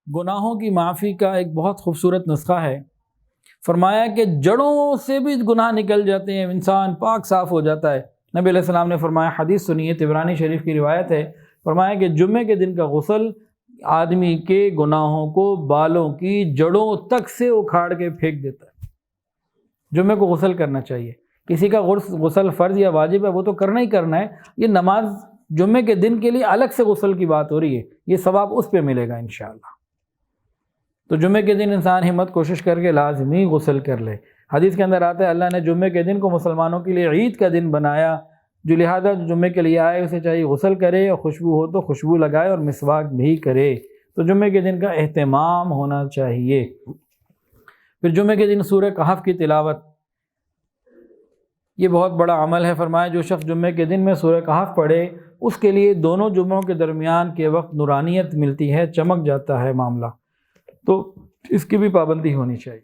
گناہوں کی معافی کا ایک بہت خوبصورت نسخہ ہے۔ فرمایا کہ جڑوں سے بھی گناہ نکل جاتے ہیں، انسان پاک صاف ہو جاتا ہے۔ نبی علیہ السلام نے فرمایا، حدیث سنیے، طبرانی شریف کی روایت ہے، فرمایا کہ جمعے کے دن کا غسل آدمی کے گناہوں کو بالوں کی جڑوں تک سے اکھاڑ کے پھینک دیتا ہے۔ جمعے کو غسل کرنا چاہیے۔ کسی کا غسل فرض یا واجب ہے وہ تو کرنا ہی کرنا ہے، یہ نماز جمعے کے دن کے لیے الگ سے غسل کی بات ہو رہی ہے، یہ ثواب اس پہ ملے گا انشاءاللہ۔ تو جمعے کے دن انسان ہمت کوشش کر کے لازمی غسل کر لے۔ حدیث کے اندر آتا ہے اللہ نے جمعے کے دن کو مسلمانوں کے لیے عید کا دن بنایا، جو لہذا جو جمعے کے لیے آئے اسے چاہیے غسل کرے، اور خوشبو ہو تو خوشبو لگائے اور مسواک بھی کرے۔ تو جمعے کے دن کا اہتمام ہونا چاہیے۔ پھر جمعے کے دن سورہ کہف کی تلاوت، یہ بہت بڑا عمل ہے۔ فرمایا جو شخص جمعے کے دن میں سورہ کہف پڑھے اس کے لیے دونوں جمعوں کے درمیان کے وقت نورانیت ملتی ہے، چمک جاتا ہے معاملہ، تو اس کی بھی پابندی ہونی چاہیے۔